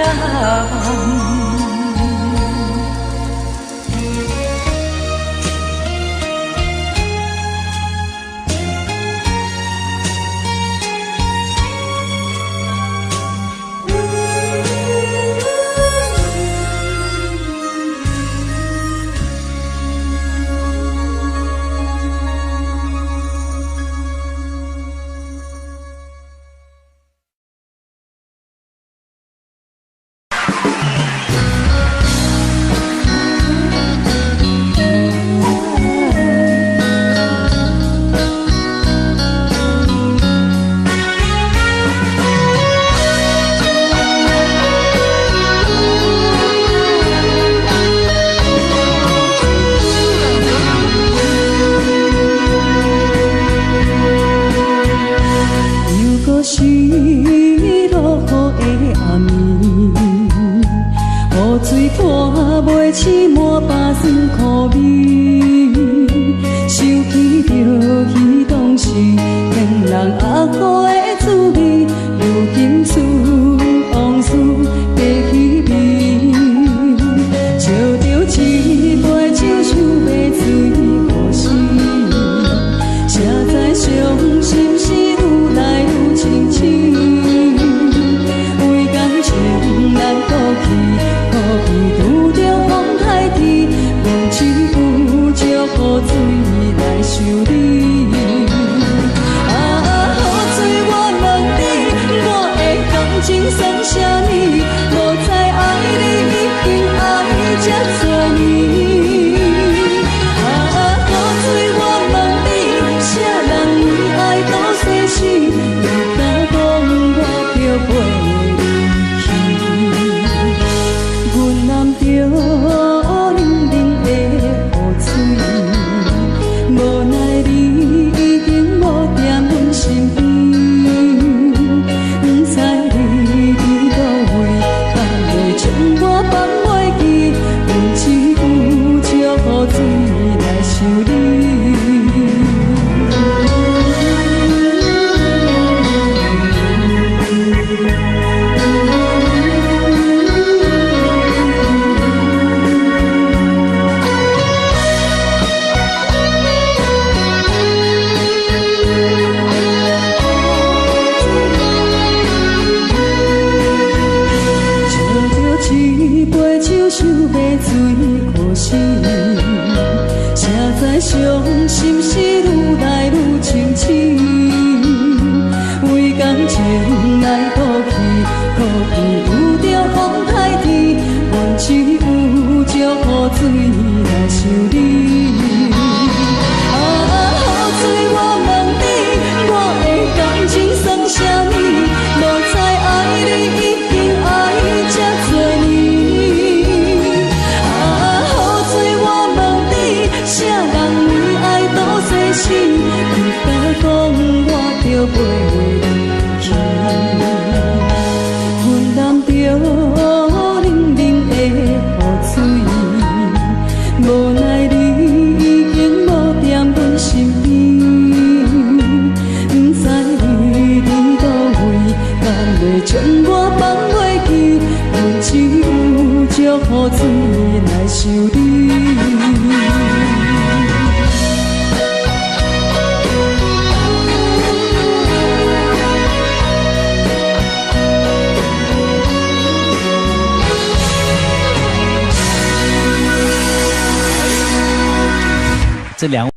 这两位。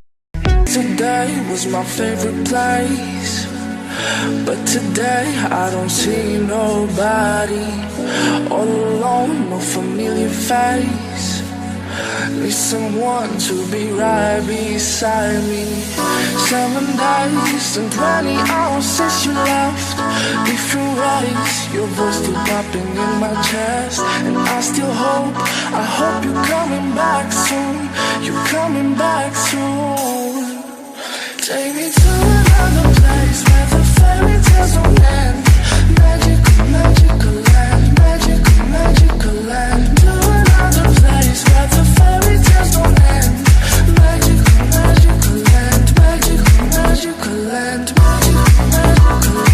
Today was my favorite place, but today I don't see nobody. All alone know no familiar face. Need someone to be right beside me. 7 days and 20 hours since you left. Different ways, your voice still popping in my chest. And I still hope, I hope you're coming back soon. You're coming back soon. Take me to another place where the fairy tales don't end. Magical, magical land, magical, magical land. To another place where the fairy tales don't end. Magical, magical land, magical, magical land, magical, magical land.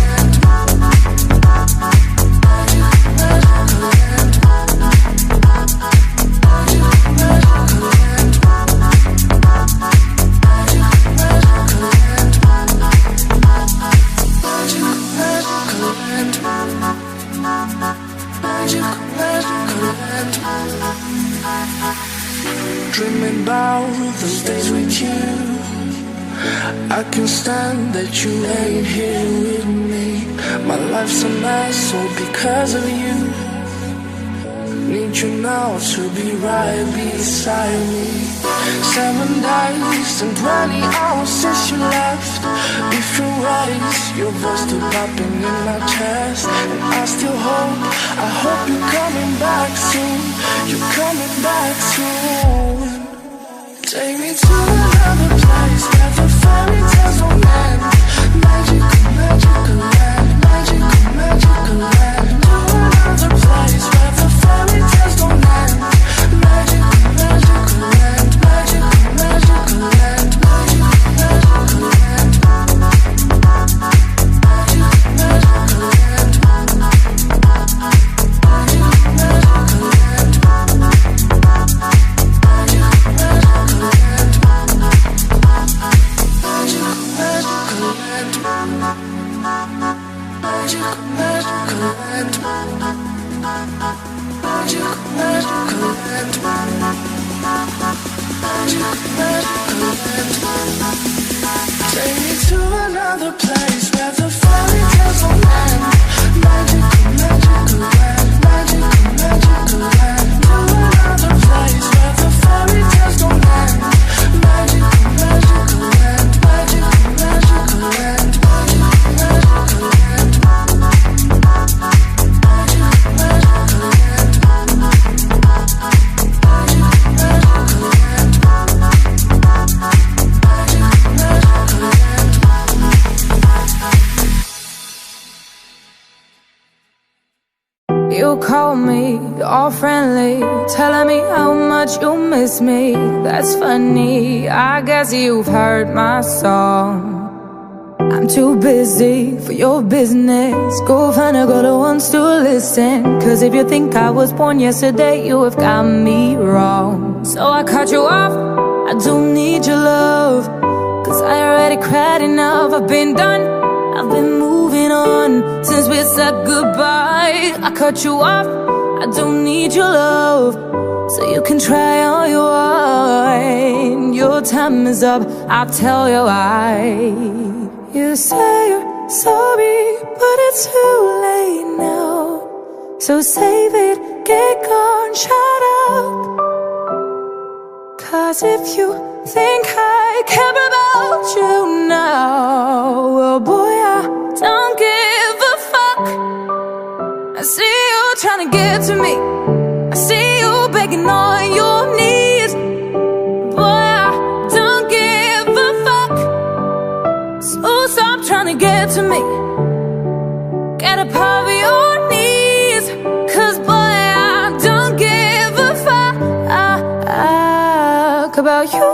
Magical, magical land. Magical, magical land. Dreaming about those days with you. I can't stand that you ain't here with me. My life's a mess all because of you. Need you now to be right beside me. 7 days and 20 hours since you left. Different ways, your voice still popping in my chest. And I still hope, I hope you're coming back soon. You're coming back soon. Take me to another place where the fairy tales don't end. Magical, magical land, magical, magical land. To another place where the fairy tales don't end. Magical, magical land, magical, magical land, magical, magical land. Magical, magical land. Magical, magical land. Take me to another place where the fairy tales don't end. Magical, magical land, magical, magical land. To another place where the fairy tales don't end. Magical, magical land, magical, magical land, magical, magical land. Magical, magical land. You call me all friendly, telling me how much you miss me. That's funny, I guess you've heard my song. I'm too busy for your business. Go find a girl who wants to listen. Cause if you think I was born yesterday, you have got me wrong. So I cut you off, I don't need your love. Cause I already cried enough, I've been done, I've been moving on since we said goodbye. I cut you off, I don't need your love. So you can try all you want. Your time is up, I'll tell you why. You say you're sorry, but it's too late now. So save it, get gone, shut up. Cause if you think I care about you now, well boy, I don't give a fuck. I see you trying to get to me, I see you begging on your knees. Boy, I don't give a fuck. So stop trying to get to me, get up off your knees. Cause boy, I don't give a fuck about you.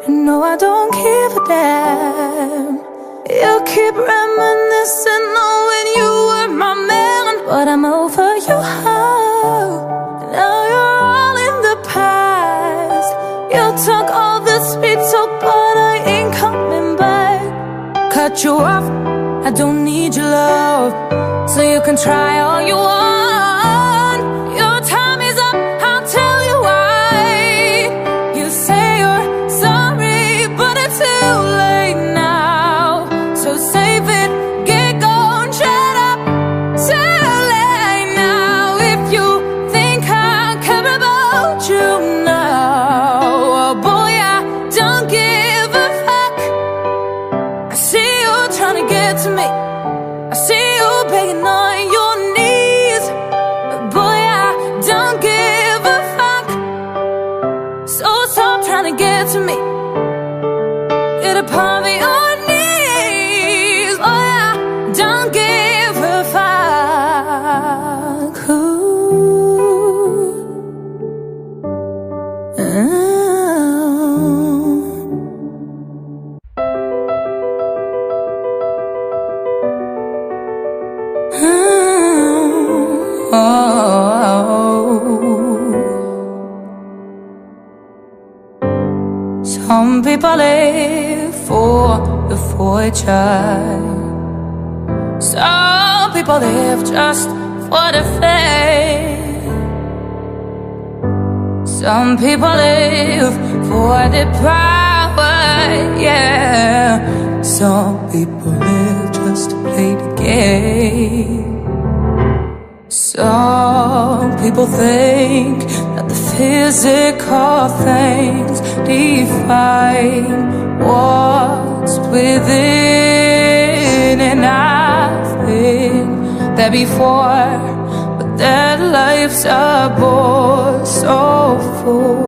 No, I don't give a damn. You keep reminiscing on when you were my man, but I'm over you. Now you're all in the past. You took all the sweet talk, but I ain't coming back. Cut you off, I don't need your love. So you can try all you want. Your time is up, I'll tell you why. You say you're sorry, but it's too late now. So save it, get gone, shut up. Too late now. If you to me. Get upon your knees, oh yeah, don't give a fuck who. Some people live for the fortune. Some people live just for the fame. Some people live for the power, yeah. Some people live just to play the game. Some people think that the physical things define what's within, and I've been there before, but their lives are bore so full.